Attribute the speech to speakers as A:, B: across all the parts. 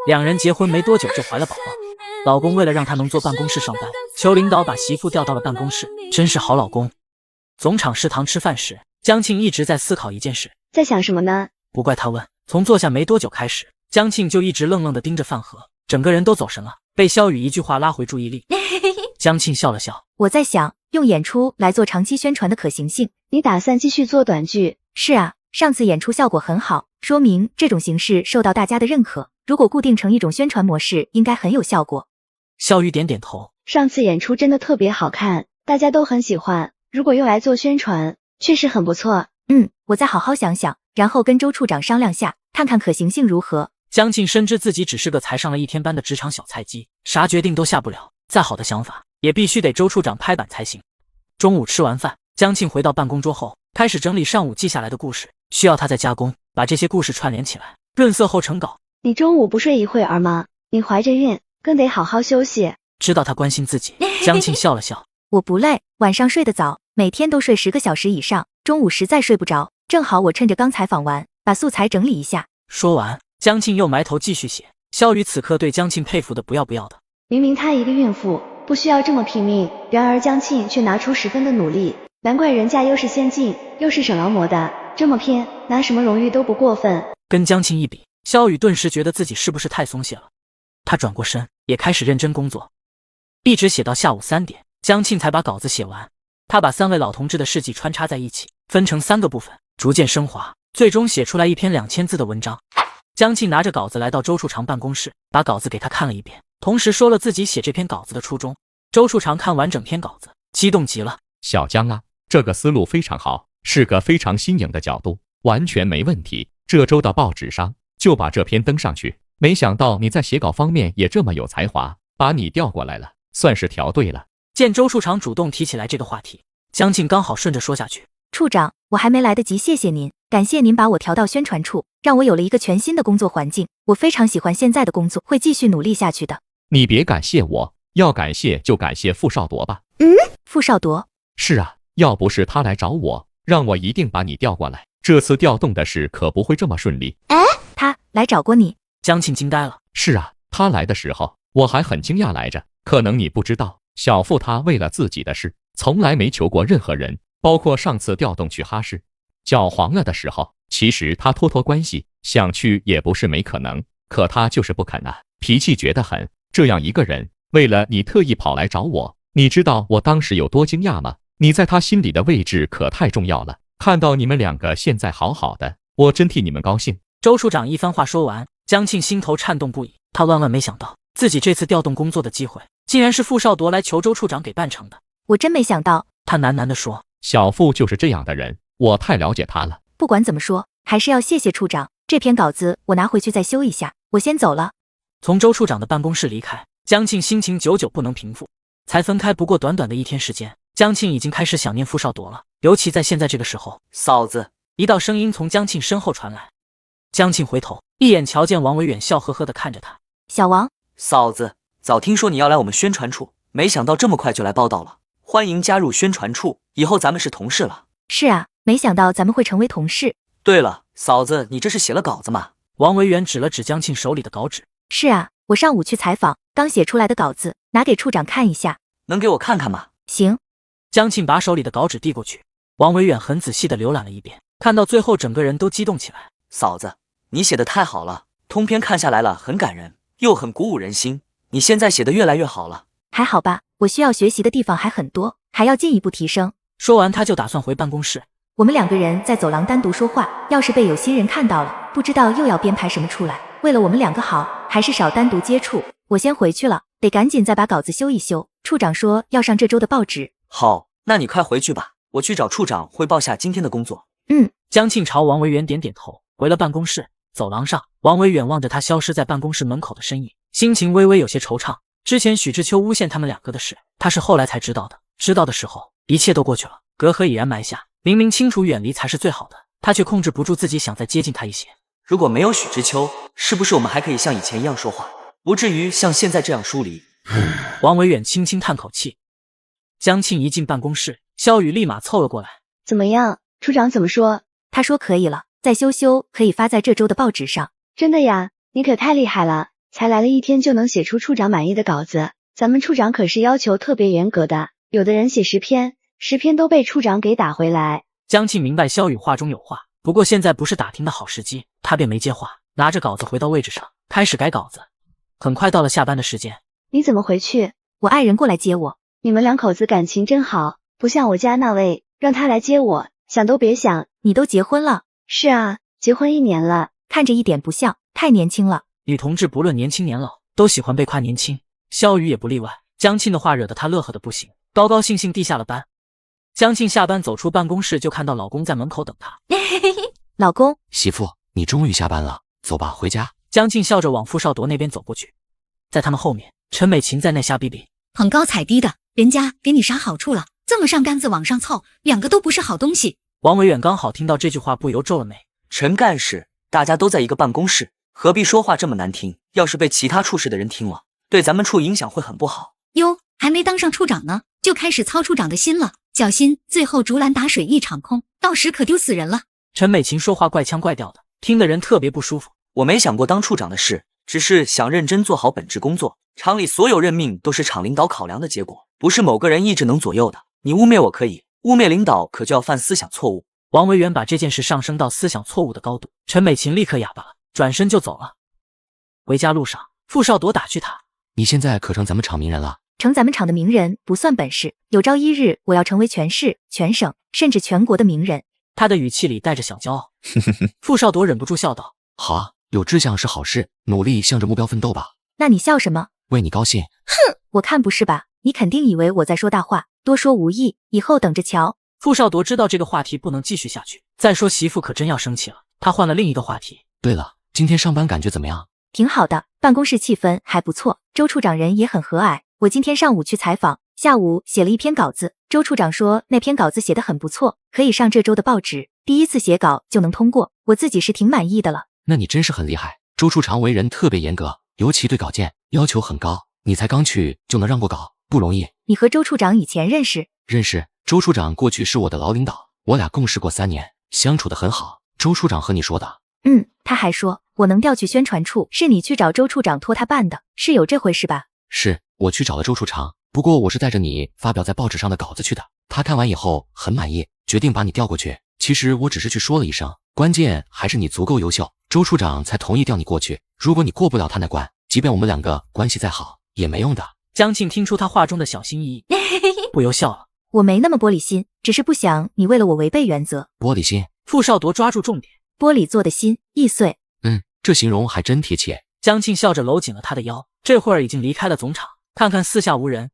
A: 两人结婚没多久就怀了宝宝，老公为了让她能坐办公室上班，求领导把媳妇调到了办公室，真是好老公。总厂食堂吃饭时，江庆一直在思考一件事，
B: 在想什么呢？
A: 不怪他问，从坐下没多久开始，江庆就一直愣愣地盯着饭盒，整个人都走神了，被萧雨一句话拉回注意力。江庆笑了笑，
C: 我在想用演出来做长期宣传的可行性。
B: 你打算继续做短剧？
C: 是啊，上次演出效果很好，说明这种形式受到大家的认可，如果固定成一种宣传模式，应该很有效果。
A: 萧雨点点头，
B: 上次演出真的特别好看，大家都很喜欢，如果用来做宣传，确实很不错。
C: 我再好好想想，然后跟周处长商量下，看看可行性如何。
A: 江庆深知自己只是个才上了1天班的职场小菜鸡，啥决定都下不了，再好的想法也必须得周处长拍板才行。中午吃完饭，江庆回到办公桌后，开始整理上午记下来的故事，需要他再加工，把这些故事串联起来，润色后成稿。
B: 你中午不睡一会儿吗？你怀着孕，更得好好休息。
A: 知道他关心自己，江庆笑了笑。
C: 我不累，晚上睡得早，每天都睡10个小时以上，中午实在睡不着，正好我趁着刚采访完，把素材整理一下。
A: 说完，江庆又埋头继续写。萧雨此刻对江庆佩服的不要不要的。
B: 明明她一个孕妇，不需要这么拼命，然而江庆却拿出10分的努力，难怪人家又是先进，又是省劳模的，这么拼，拿什么荣誉都不过分。
A: 跟江庆一比，萧雨顿时觉得自己是不是太松懈了。他转过身，也开始认真工作，一直写到下午3点，江庆才把稿子写完。他把3位老同志的事迹穿插在一起，分成3个部分，逐渐升华，最终写出来一篇2000字的文章。江庆拿着稿子来到周处长办公室，把稿子给他看了一遍，同时说了自己写这篇稿子的初衷。周处长看完整篇稿子，激动极了。
D: 小江啊，这个思路非常好，是个非常新颖的角度，完全没问题。这周的报纸上就把这篇登上去。没想到你在写稿方面也这么有才华，把你调过来了，算是调对了。
A: 见周处长主动提起来这个话题，江庆刚好顺着说下去。
C: 处长，我还没来得及谢谢您，感谢您把我调到宣传处，让我有了一个全新的工作环境，我非常喜欢现在的工作，会继续努力下去的。
D: 你别感谢我，要感谢就感谢傅少铎吧。
C: 傅少铎？
D: 是啊，要不是他来找我，让我一定把你调过来，这次调动的事可不会这么顺利。
C: 他来找过你？
A: 江庆惊呆了。
D: 是啊，他来的时候我还很惊讶来着。可能你不知道，小傅他为了自己的事，从来没求过任何人，包括上次调动去哈市。脚黄了的时候，其实他托关系，想去也不是没可能，可他就是不肯啊，脾气倔得很。这样一个人，为了你特意跑来找我，你知道我当时有多惊讶吗？你在他心里的位置可太重要了，看到你们2个现在好好的，我真替你们高兴。
A: 周处长一番话说完，江庆心头颤动不已，他万万没想到自己这次调动工作的机会，竟然是傅少铎来求周处长给办成的。
C: 我真没想到。
A: 他喃喃地说，
D: 小傅就是这样的人，我太了解他了。
C: 不管怎么说，还是要谢谢处长，这篇稿子我拿回去再修一下，我先走了。
A: 从周处长的办公室离开，江庆心情久久不能平复。才分开不过短短的1天时间，江庆已经开始想念傅少铎了，尤其在现在这个时候。嫂子，一道声音从江庆身后传来。江庆回头，一眼瞧见王维远笑呵呵地看着他。
C: 小王，
E: 嫂子，早听说你要来我们宣传处，没想到这么快就来报道了，欢迎加入宣传处，以后咱们是同事了。
C: 是啊，没想到咱们会成为同事。
E: 对了，嫂子，你这是写了稿子吗？
A: 王维远指了指江庆手里的稿纸。
C: 是啊，我上午去采访，刚写出来的稿子，拿给处长看一下。
E: 能给我看看吗？
C: 行。
A: 江庆把手里的稿纸递过去，王维远很仔细地浏览了一遍，看到最后整个人都激动起来。
E: 嫂子，你写的太好了，通篇看下来了，很感人，又很鼓舞人心，你现在写的越来越好了。
C: 还好吧，我需要学习的地方还很多，还要进一步提升。
A: 说完他就打算回办公室。
C: 我们2个人在走廊单独说话，要是被有心人看到了，不知道又要编排什么出来。为了我们2个好，还是少单独接触。我先回去了，得赶紧再把稿子修一修。处长说要上这周的报纸。
E: 好，那你快回去吧，我去找处长汇报下今天的工作。
A: 江庆朝王维远点点头，回了办公室。走廊上，王维远望着他消失在办公室门口的身影，心情微微有些惆怅。之前许知秋诬陷他们2个的事，他是后来才知道的，知道的时候一切都过去了，隔阂已然埋下。明明清楚远离才是最好的，他却控制不住自己想再接近他一些。
E: 如果没有许知秋，是不是我们还可以像以前一样说话，不至于像现在这样疏离？
A: 王维远轻轻叹口气。江庆一进办公室，萧雨立马凑了过来。
B: 怎么样？处长怎么说？
C: 他说可以了，再修修可以发在这周的报纸上。
B: 真的呀？你可太厉害了，才来了1天就能写出处长满意的稿子。咱们处长可是要求特别严格的，有的人写10篇，10篇都被处长给打回来。
A: 江庆明白萧雨话中有话，不过现在不是打听的好时机，他便没接话，拿着稿子回到位置上，开始改稿子。很快到了下班的时间，
B: 你怎么回去？
C: 我爱人过来接我。
B: 你们2口子感情真好，不像我家那位，让他来接我，想都别想。
C: 你都结婚了？
B: 是啊，结婚1年了。
C: 看着一点不像，太年轻了。
A: 女同志不论年轻年老，都喜欢被夸年轻，萧雨也不例外。江庆的话惹得他乐呵的不行，高高兴兴地下了班。江庆下班走出办公室，就看到老公在门口等他。
C: 老公，
F: 媳妇，你终于下班了，走吧，回家。
A: 江庆笑着往傅少铎那边走过去，在他们后面，陈美琴在那瞎逼逼，
G: 捧高踩低的，人家给你啥好处了？这么上杆子往上凑，2个都不是好东西。
A: 王维远刚好听到这句话，不由皱了眉。
E: 陈干事，大家都在一个办公室，何必说话这么难听？要是被其他处室的人听了，对咱们处影响会很不好。
G: 哟，还没当上处长呢，就开始操处长的心了，小心最后竹篮打水一场空，到时可丢死人了。
A: 陈美琴说话怪腔怪调的，听的人特别不舒服。
E: 我没想过当处长的事，只是想认真做好本职工作。厂里所有任命都是厂领导考量的结果，不是某个人意志能左右的。你污蔑我可以，污蔑领导可就要犯思想错误。
A: 王维远把这件事上升到思想错误的高度，陈美琴立刻哑巴了，转身就走了。回家路上，傅少铎打趣他：
F: 你现在可成咱们厂名人了。
C: 成咱们厂的名人不算本事，有朝一日我要成为全市、全省甚至全国的名人。
A: 他的语气里带着小骄傲。傅少铎忍不住笑道：
F: 好啊，有志向是好事，努力向着目标奋斗吧。
C: 那你笑什么？
F: 为你高兴。
C: 哼，我看不是吧？你肯定以为我在说大话，多说无益，以后等着瞧。
A: 傅少铎知道这个话题不能继续下去，再说媳妇可真要生气了。他换了另一个话题。
F: 对了，今天上班感觉怎么样？
C: 挺好的，办公室气氛还不错，周处长人也很和蔼。我今天上午去采访，下午写了一篇稿子，周处长说那篇稿子写得很不错，可以上这周的报纸，第1次写稿就能通过，我自己是挺满意的了。
F: 那你真是很厉害。周处长为人特别严格，尤其对稿件要求很高，你才刚去就能让过稿，不容易。
C: 你和周处长以前认识？
F: 认识，周处长过去是我的老领导，我俩共事过3年，相处得很好。周处长和你说的？
C: 他还说我能调去宣传处，是你去找周处长托他办的，是有这回事吧？
F: 是，我去找了周处长，不过我是带着你发表在报纸上的稿子去的，他看完以后很满意，决定把你调过去。其实我只是去说了一声，关键还是你足够优秀，周处长才同意调你过去。如果你过不了他那关，即便我们2个关系再好，也没用的。
A: 江庆听出他话中的小心翼翼，不由笑了。
C: 我没那么玻璃心，只是不想你为了我违背原则。
F: 玻璃心？
A: 傅少铎抓住重点，
C: 玻璃做的心易碎。
F: 这形容还真贴切。
A: 江庆笑着搂紧了他的腰，这会儿已经离开了总厂，看看四下无人，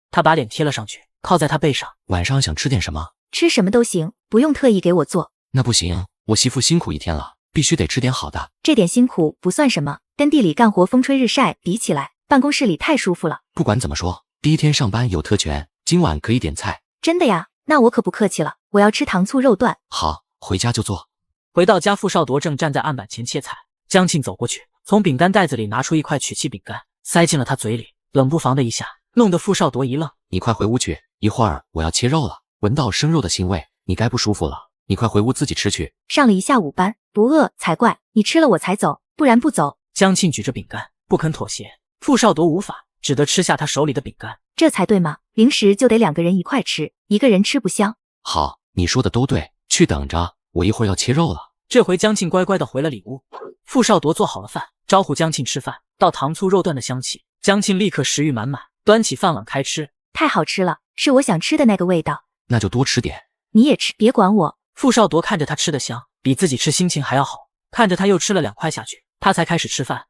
A: 他把脸贴了上去，靠在他背上。
F: 晚上想吃点什么？
C: 吃什么都行，不用特意给我做。
F: 那不行，我媳妇辛苦1天了，必须得吃点好的。
C: 这点辛苦不算什么，跟地里干活风吹日晒比起来，办公室里太舒服了。
F: 不管怎么说，第1天上班有特权，今晚可以点菜。
C: 真的呀？那我可不客气了，我要吃糖醋肉段。
F: 好，回家就做。
A: 回到家，傅少铎正站在案板前切菜，江庆走过去，从饼干袋子里拿出一块曲奇饼干，塞进了他嘴里，冷不防的一下，弄得傅少铎一愣。
F: 你快回屋去，一会儿我要切肉了，闻到生肉的腥味，你该不舒服了。你快回屋自己吃去。
C: 上了一下午班，不饿才怪，你吃了我才走，不然不走。
A: 江庆举着饼干，不肯妥协，傅少铎无法，只得吃下他手里的饼干。
C: 这才对嘛，零食就得2个人一块吃，一个人吃不香。
F: 好，你说的都对，去等着，我一会儿要切肉了。
A: 这回江庆乖乖的回了里屋，傅少铎做好了饭，招呼江庆吃饭。到糖醋肉段的香气，江庆立刻食欲满满，端起饭碗开吃。
C: 太好吃了，是我想吃的那个味道。
F: 那就多吃点。
C: 你也吃，别管我。
A: 傅少铎看着他吃得香，比自己吃心情还要好。看着他又吃了2块下去，他才开始吃饭。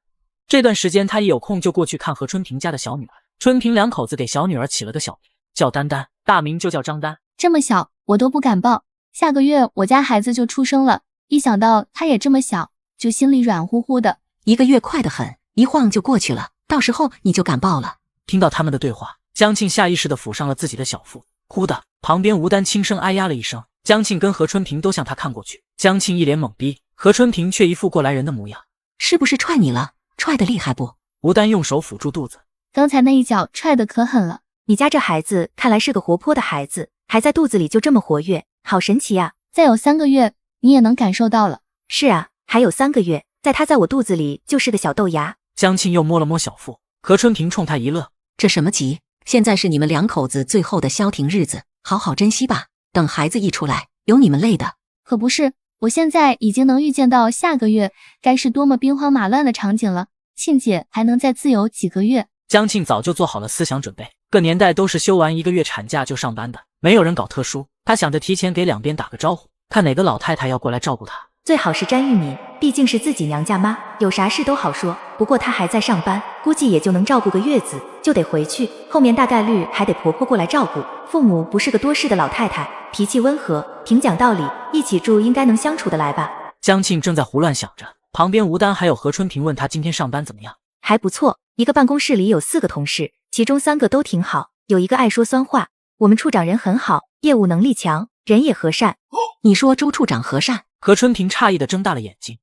A: 这段时间他一有空就过去看何春平家的小女儿。春平2口子给小女儿起了个小名，叫丹丹，大名就叫张丹。
H: 这么小我都不敢抱，下个月我家孩子就出生了，一想到他也这么小，就心里软乎乎的。
G: 1个月快得很，一晃就过去了，到时候你就敢抱了。
A: 听到他们的对话，江庆下意识地抚上了自己的小腹。忽的，旁边吴丹轻声哎呀了一声，江庆跟何春平都向他看过去。江庆一脸懵逼，何春平却一副过来人的模样。
G: 是不是踹你了？踹得厉害不？
A: 吴丹用手抚住肚子，
H: 刚才那一脚踹得可狠了。
C: 你家这孩子看来是个活泼的孩子，还在肚子里就这么活跃，好神奇啊。
H: 再有3个月你也能感受到了。
C: 是啊，还有3个月，在他在我肚子里就是个小豆芽。
A: 江庆又摸了摸小腹，何春平冲他一乐，
I: 这什么急？现在是你们两口子最后的消停日子，好好珍惜吧。等孩子一出来，有你们累的。
H: 可不是，我现在已经能预见到下个月该是多么兵荒马乱的场景了。庆姐还能再自由几个月。
A: 江庆早就做好了思想准备，各年代都是休完1个月产假就上班的，没有人搞特殊。他想着提前给两边打个招呼，看哪个老太太要过来照顾他。
C: 最好是詹玉敏，毕竟是自己娘家妈，有啥事都好说。不过她还在上班，估计也就能照顾个月子，就得回去。后面大概率还得婆婆过来照顾。父母不是个多事的老太太，脾气温和，挺讲道理，一起住应该能相处得来吧。
A: 江庆正在胡乱想着，旁边吴丹还有何春平问他今天上班怎么样。
C: 还不错，一个办公室里有4个同事，其中3个都挺好，有一个爱说酸话。我们处长人很好，业务能力强，人也和善。
I: 你说周处长和善？
A: 何春平诧异地睁大了眼睛。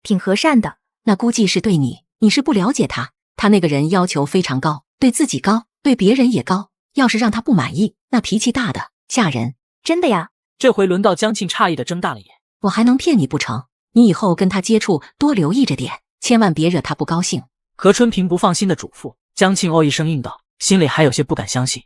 C: 挺和善的。
I: 那估计是对你是不了解他。他那个人要求非常高，对自己高，对别人也高。要是让他不满意，那脾气大的吓人。
C: 真的呀？
A: 这回轮到江庆诧异地睁大了眼。
I: 我还能骗你不成？你以后跟他接触多留意着点，千万别惹他不高兴。
A: 何春平不放心地嘱咐。江庆哦一声应道，心里还有些不敢相信。